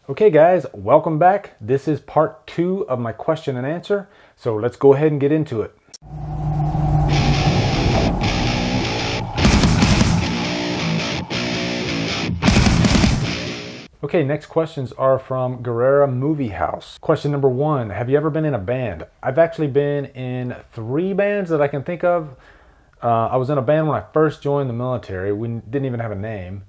Okay guys, welcome back. This is part 2 of my question and answer. So let's go ahead and get into it. Okay, next questions are from Guerrera Movie House. Question number 1, have you ever been in a band? I've actually been in 3 bands that I can think of. I was in a band when I first joined the military. We didn't even have a name.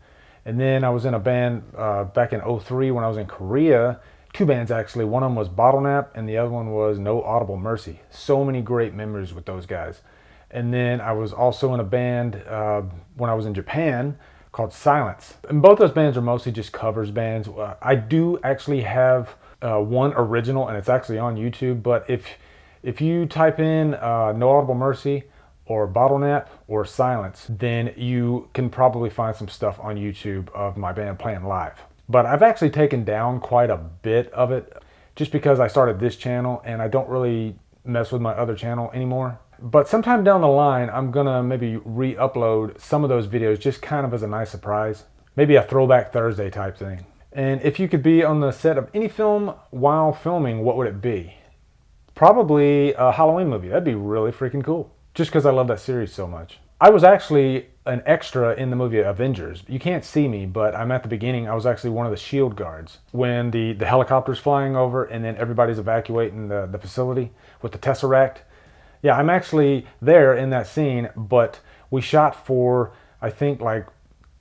And then I was in a band back in '03 when I was in Korea. 2 bands actually. One of them was Bottlenap and the other one was No Audible Mercy. So many great memories with those guys. And then I was also in a band when I was in Japan called Silence. And both those bands are mostly just covers bands. I do actually have one original, and it's actually on YouTube. But if you type in No Audible Mercy or Bottlenap or Silence, then you can probably find some stuff on YouTube of my band playing live. But I've actually taken down quite a bit of it just because I started this channel and I don't really mess with my other channel anymore. But sometime down the line, I'm gonna maybe re-upload some of those videos just kind of as a nice surprise. Maybe a throwback Thursday type thing. And if you could be on the set of any film while filming, what would it be? Probably a Halloween movie. That'd be really freaking cool. Just because I love that series so much. I was actually an extra in the movie Avengers. You can't see me, but I'm at the beginning. I was actually one of the shield guards when the helicopter's flying over and then everybody's evacuating the facility with the Tesseract. Yeah, I'm actually there in that scene, but we shot for, I think, like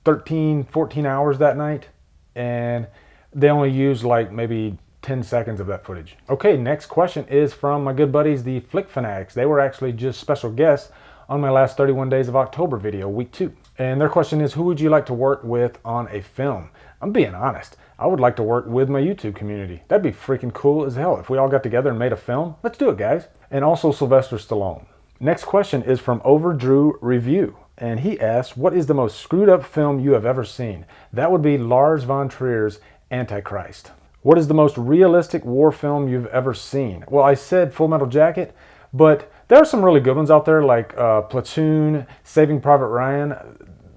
13, 14 hours that night, and they only used like maybe 10 seconds of that footage. Okay, next question is from my good buddies, the Flick Fanatics. They were actually just special guests on my last 31 Days of October video, week 2. And their question is, who would you like to work with on a film? I'm being honest. I would like to work with my YouTube community. That'd be freaking cool as hell. If we all got together and made a film, let's do it, guys. And also Sylvester Stallone. Next question is from Overdrew Review. And he asks, what is the most screwed up film you have ever seen? That would be Lars von Trier's Antichrist. What is the most realistic war film you've ever seen? Well, I said Full Metal Jacket, but there are some really good ones out there like Platoon, Saving Private Ryan.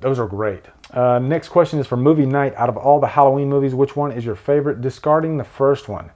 Those are great. Next question is for Movie Night. Out of all the Halloween movies, which one is your favorite? Discarding the first one.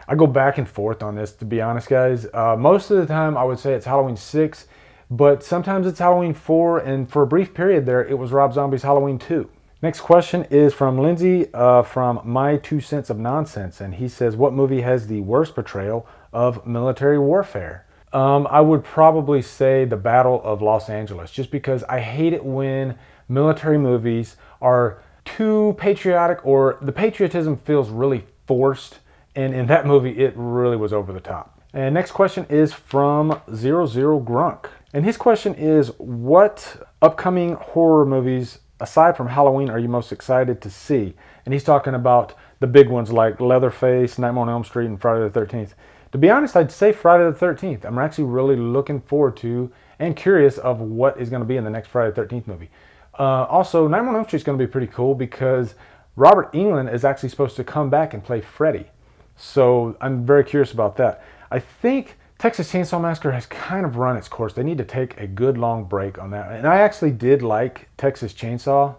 I go back and forth on this, to be honest, guys. Most of the time, I would say it's Halloween 6, but sometimes it's Halloween 4, and for a brief period there, it was Rob Zombie's Halloween 2. Next question is from Lindsay from My 2 Cents of Nonsense, and he says, what movie has the worst portrayal of military warfare? I would probably say The Battle of Los Angeles, just because I hate it when military movies are too patriotic or the patriotism feels really forced, and in that movie it really was over the top. And next question is from 00 Grunk, and his question is, what upcoming horror movies aside from Halloween are you most excited to see? And he's talking about the big ones like Leatherface, Nightmare on Elm Street, and Friday the 13th. To be honest, I'd say Friday the 13th. I'm actually really looking forward to and curious of what is going to be in the next Friday the 13th movie. Also, Nightmare on Elm Street is going to be pretty cool because Robert Englund is actually supposed to come back and play Freddy. So I'm very curious about that. I think Texas Chainsaw Massacre has kind of run its course. They need to take a good long break on that. And I actually did like Texas Chainsaw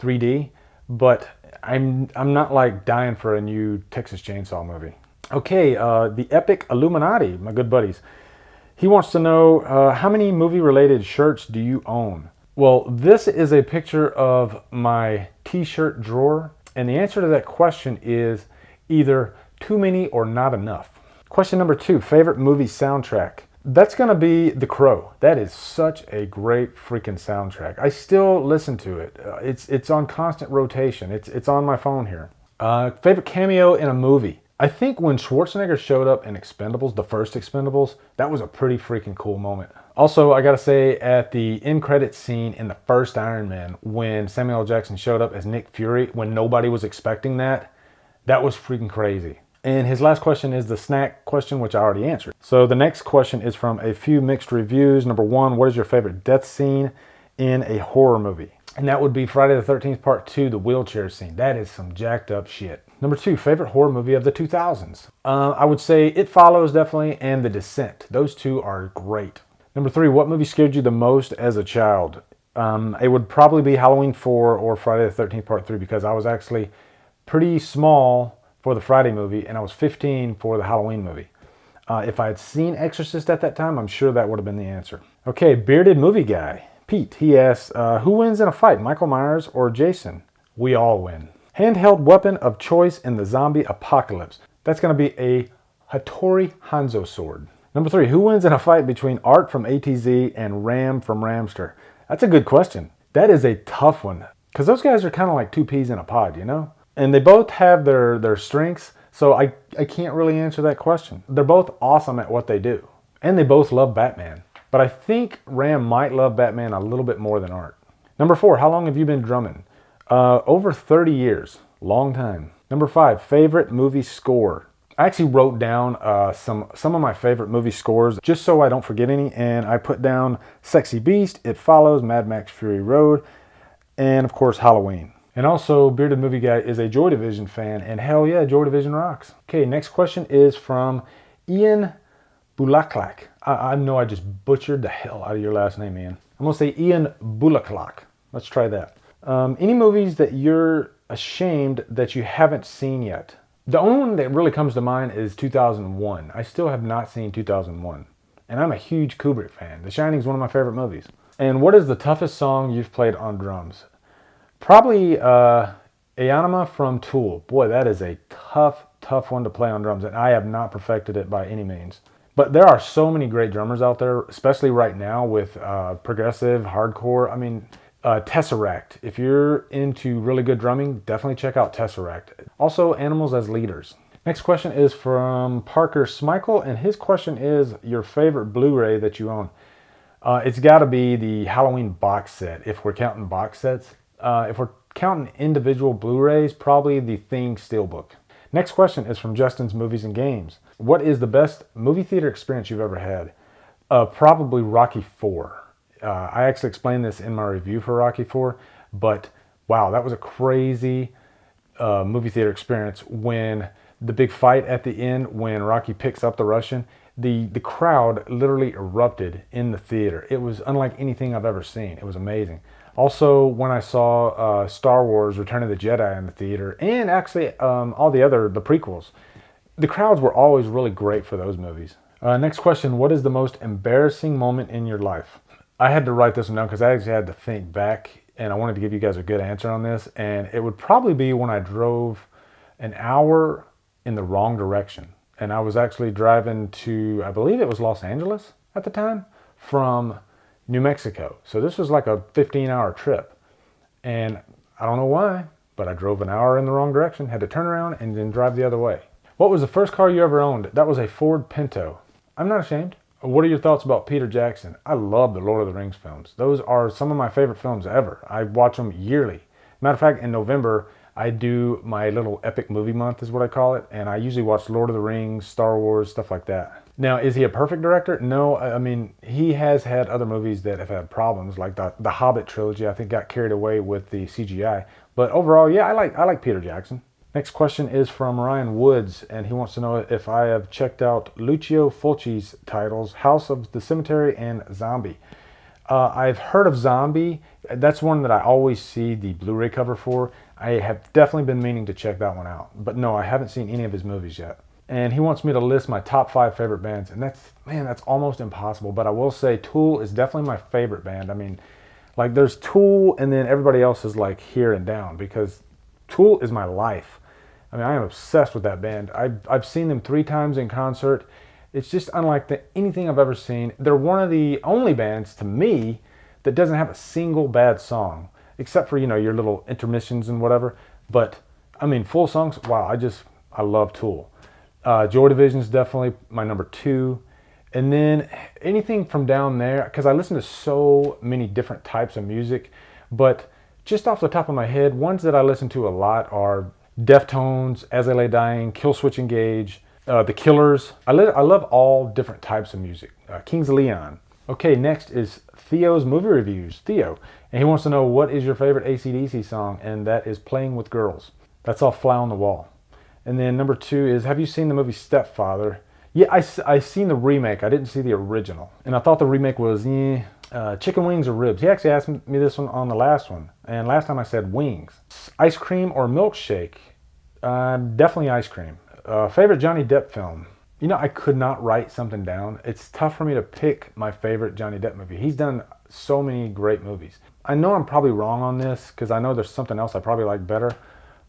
3D, but I'm not like dying for a new Texas Chainsaw movie. Okay, the Epic Illuminati, my good buddies. He wants to know, how many movie-related shirts do you own? Well, this is a picture of my t-shirt drawer, and the answer to that question is either too many or not enough. Question number 2, favorite movie soundtrack. That's gonna be The Crow. That is such a great freaking soundtrack. I still listen to it. It's on constant rotation. It's on my phone here. Favorite cameo in a movie. I think when Schwarzenegger showed up in Expendables, the first Expendables, that was a pretty freaking cool moment. Also, I gotta say, at the end credits scene in the first Iron Man, when Samuel L. Jackson showed up as Nick Fury, when nobody was expecting that, that was freaking crazy. And his last question is the snack question, which I already answered. So the next question is from a few mixed reviews. Number 1, what is your favorite death scene in a horror movie? And that would be Friday the 13th Part 2, the wheelchair scene. That is some jacked up shit. Number 2, favorite horror movie of the 2000s. I would say It Follows, definitely, and The Descent. Those two are great. Number 3, what movie scared you the most as a child? It would probably be Halloween 4 or Friday the 13th Part 3 because I was actually pretty small for the Friday movie, and I was 15 for the Halloween movie. If I had seen Exorcist at that time, I'm sure that would have been the answer. Okay, bearded movie guy. Pete, he asks, who wins in a fight, Michael Myers or Jason? We all win. Handheld weapon of choice in the zombie apocalypse. That's going to be a Hattori Hanzo sword. Number 3, who wins in a fight between Art from ATZ and Ram from Ramster? That's a good question. That is a tough one, because those guys are kind of like two peas in a pod, you know? And they both have their strengths, so I can't really answer that question. They're both awesome at what they do, and they both love Batman. But I think Ram might love Batman a little bit more than Art. Number 4, how long have you been drumming? Over 30 years. Long time. Number 5, favorite movie score. I actually wrote down some of my favorite movie scores just so I don't forget any, and I put down Sexy Beast, It Follows, Mad Max Fury Road, and of course Halloween. And also, Bearded Movie Guy is a Joy Division fan, and hell yeah, Joy Division rocks. Okay, next question is from Ian Bulaklak. I know I just butchered the hell out of your last name, Ian. I'm going to say Ian Bulaklak. Let's try that. Any movies that you're ashamed that you haven't seen yet? The only one that really comes to mind is 2001. I still have not seen 2001. And I'm a huge Kubrick fan. The Shining is one of my favorite movies. And what is the toughest song you've played on drums? Probably Ayanama from Tool. Boy, that is a tough one to play on drums. And I have not perfected it by any means. But there are so many great drummers out there, especially right now with progressive, hardcore. I mean, Tesseract. If you're into really good drumming, definitely check out Tesseract. Also, Animals as Leaders. Next question is from Parker Smikle, and his question is your favorite Blu-ray that you own. It's got to be the Halloween box set, if we're counting box sets. If we're counting individual Blu-rays, probably the Thing Steelbook. Next question is from Justin's Movies and Games. What is the best movie theater experience you've ever had? Probably Rocky IV. I actually explained this in my review for Rocky IV, but wow, that was a crazy movie theater experience. When the big fight at the end, when Rocky picks up the Russian, the crowd literally erupted in the theater. It was unlike anything I've ever seen. It was amazing. Also, when I saw Star Wars Return of the Jedi in the theater, and actually all the prequels, the crowds were always really great for those movies. Next question, what is the most embarrassing moment in your life? I had to write this one down because I actually had to think back, and I wanted to give you guys a good answer on this, and it would probably be when I drove an hour in the wrong direction. And I was actually driving to, I believe it was Los Angeles at the time, from New Mexico. So this was like a 15-hour trip. And I don't know why, but I drove an hour in the wrong direction, had to turn around and then drive the other way. What was the first car you ever owned? That was a Ford Pinto. I'm not ashamed. What are your thoughts about Peter Jackson? I love the Lord of the Rings films. Those are some of my favorite films ever. I watch them yearly. Matter of fact, in November, I do my little epic movie month is what I call it. And I usually watch Lord of the Rings, Star Wars, stuff like that. Now, is he a perfect director? No, I mean, he has had other movies that have had problems, like the Hobbit trilogy, I think got carried away with the CGI. But overall, yeah, I like Peter Jackson. Next question is from Ryan Woods, and he wants to know if I have checked out Lucio Fulci's titles, House of the Cemetery and Zombie. I've heard of Zombie. That's one that I always see the Blu-ray cover for. I have definitely been meaning to check that one out. But no, I haven't seen any of his movies yet. And he wants me to list my top 5 favorite bands. And that's almost impossible. But I will say Tool is definitely my favorite band. I mean, like there's Tool and then everybody else is like here and down because Tool is my life. I mean, I am obsessed with that band. I've seen them 3 times in concert. It's just unlike anything I've ever seen. They're one of the only bands, to me, that doesn't have a single bad song, except for, your little intermissions and whatever. But, I mean, full songs, wow, I love Tool. Joy Division is definitely my number 2. And then anything from down there, because I listen to so many different types of music, but just off the top of my head, ones that I listen to a lot are Deftones, As I Lay Dying, Killswitch Engage, The Killers. I love all different types of music. Kings of Leon. Okay, next is Theo's movie reviews. Theo, and he wants to know what is your favorite ACDC song, and that is Playing with Girls. That's all Fly on the Wall. And then number 2 is, have you seen the movie Stepfather? Yeah, I seen the remake. I didn't see the original, and I thought the remake was chicken wings or ribs. He actually asked me this one on the last one, and last time I said wings. Ice cream or milkshake? Definitely ice cream. Favorite Johnny Depp film? You know, I could not write something down. It's tough for me to pick my favorite Johnny Depp movie. He's done so many great movies. I know I'm probably wrong on this because I know there's something else I probably like better,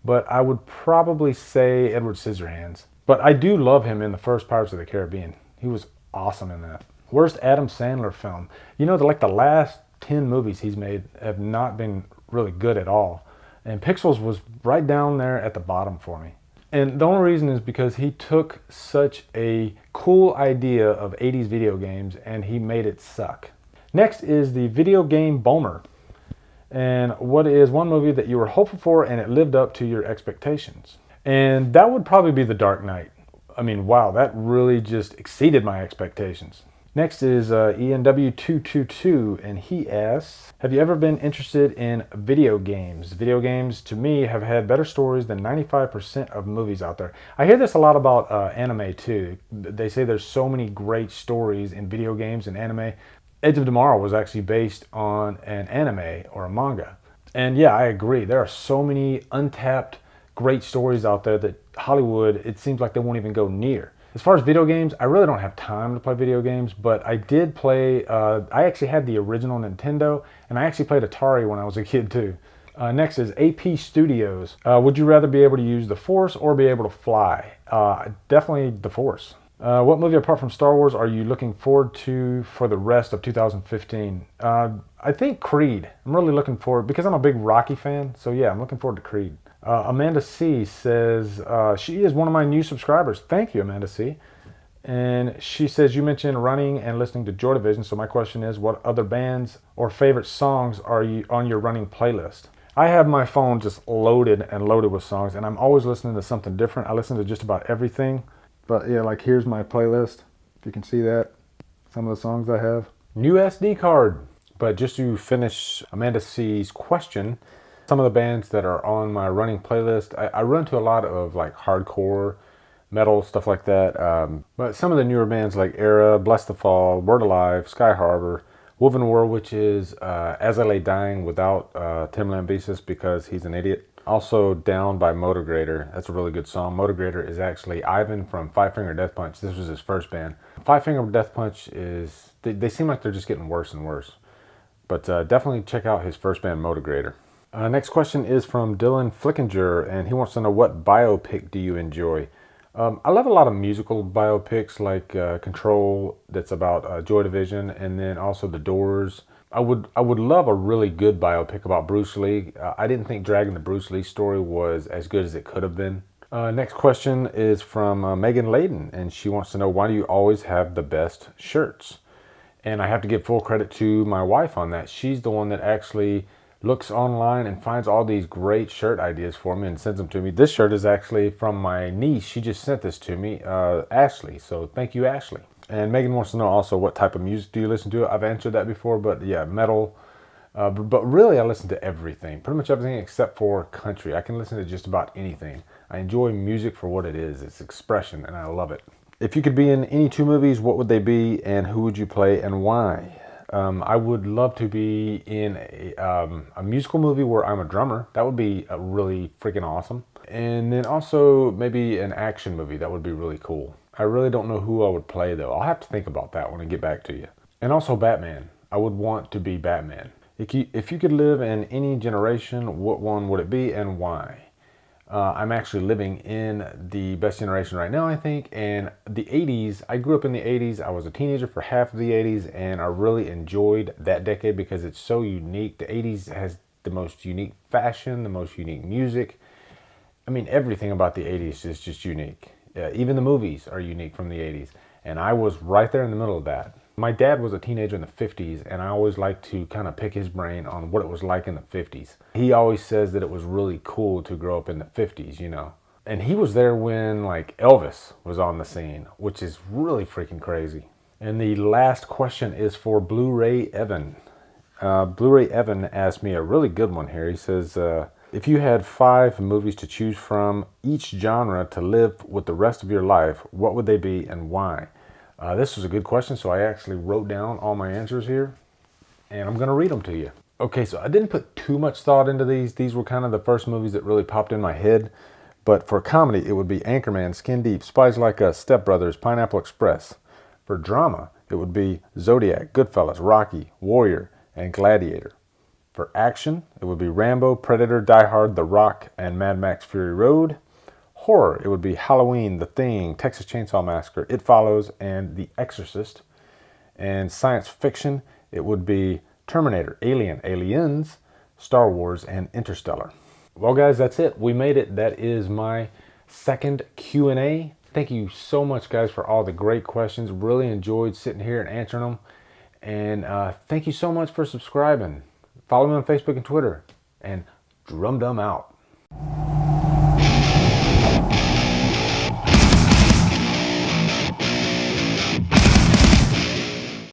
but I would probably say Edward Scissorhands. But I do love him in the first Pirates of the Caribbean. He was awesome in that. Worst Adam Sandler film? You know, the last 10 movies he's made have not been really good at all. And Pixels was right down there at the bottom for me. And the only reason is because he took such a cool idea of 80s video games and he made it suck. Next is the video game Bomer. And what is one movie that you were hopeful for and it lived up to your expectations? And that would probably be The Dark Knight. I mean, wow, that really just exceeded my expectations. Next is ENW222, and he asks, have you ever been interested in video games? Video games, to me, have had better stories than 95% of movies out there. I hear this a lot about anime, too. They say there's so many great stories in video games and anime. Edge of Tomorrow was actually based on an anime or a manga. And yeah, I agree. There are so many untapped great stories out there that Hollywood, it seems like they won't even go near. As far as video games, I really don't have time to play video games, but I did play, I actually had the original Nintendo, and I actually played Atari when I was a kid too. Next is AP Studios. Would you rather be able to use the Force or be able to fly? Definitely the Force. What movie apart from Star Wars are you looking forward to for the rest of 2015? I think Creed. I'm really looking forward, because I'm a big Rocky fan, so yeah, I'm looking forward to Creed. Amanda C says, she is one of my new subscribers. Thank you, Amanda C. And she says, you mentioned running and listening to Joy Division, so my question is, what other bands or favorite songs are you on your running playlist? I have my phone just loaded and loaded with songs, and I'm always listening to something different. I listen to just about everything. But yeah, like here's my playlist. If you can see that, some of the songs I have. New SD card. But just to finish Amanda C's question, some of the bands that are on my running playlist, I run to a lot of like hardcore, metal, stuff like that. But some of the newer bands like Era, Bless the Fall, Word Alive, Sky Harbor, Woven War, which is As I Lay Dying without Tim Lambesis because he's an idiot. Also Down by Motivator. That's a really good song. Motivator is actually Ivan from Five Finger Death Punch. This was his first band. Five Finger Death Punch is, they seem like they're just getting worse and worse. But definitely check out his first band, Motivator. Next question is from Dylan Flickinger, and he wants to know, what biopic do you enjoy? I love a lot of musical biopics like Control, that's about Joy Division, and then also The Doors. I would love a really good biopic about Bruce Lee. I didn't think Dragging the Bruce Lee story was as good as it could have been. Next question is from Megan Layden, and she wants to know, why do you always have the best shirts? And I have to give full credit to my wife on that. She's the one that actually looks online and finds all these great shirt ideas for me and sends them to me. This shirt is actually from my niece. She just sent this to me, Ashley. So thank you, Ashley. And Megan wants to know also, what type of music do you listen to? I've answered that before, but yeah, metal. But really, I listen to everything. Pretty much everything except for country. I can listen to just about anything. I enjoy music for what it is. It's expression, and I love it. If you could be in any two movies, what would they be, and who would you play, and why? I would love to be in a musical movie where I'm a drummer. That would be really freaking awesome. And then also maybe an action movie. That would be really cool. I really don't know who I would play, though. I'll have to think about that when I get back to you. And also Batman. I would want to be Batman. If you could live in any generation, what one would it be and why? I'm actually living in the best generation right now, I think. And the 80s, I grew up in the 80s. I was a teenager for half of the 80s, and I really enjoyed that decade because it's so unique. The 80s has the most unique fashion, the most unique music. I mean, everything about the 80s is just unique. Even the movies are unique from the 80s. And I was right there in the middle of that. My dad was a teenager in the 50s, and I always like to kind of pick his brain on what it was like in the 50s. He always says that it was really cool to grow up in the 50s, you know. And he was there when, like, Elvis was on the scene, which is really freaking crazy. And the last question is for Bluray Evan. Bluray Evan asked me a really good one here. He says, if you had 5 movies to choose from each genre to live with the rest of your life, what would they be and why? This was a good question, so I actually wrote down all my answers here, and I'm going to read them to you. Okay, so I didn't put too much thought into these. These were kind of the first movies that really popped in my head, But for comedy, it would be Anchorman, Skin Deep, Spies Like Us, Step Brothers, Pineapple Express. For drama, it would be Zodiac, Goodfellas, Rocky, Warrior, and Gladiator. For action, it would be Rambo, Predator, Die Hard, The Rock, and Mad Max Fury Road. Horror, it would be Halloween, The Thing, Texas Chainsaw Massacre, It Follows, and The Exorcist. And science fiction, it would be Terminator, Alien, Aliens, Star Wars, and Interstellar. Well, guys, that's it. We made it. That is my second Q&A. Thank you so much, guys, for all the great questions. Really enjoyed sitting here and answering them. And thank you so much for subscribing. Follow me on Facebook and Twitter. And Drumdum out.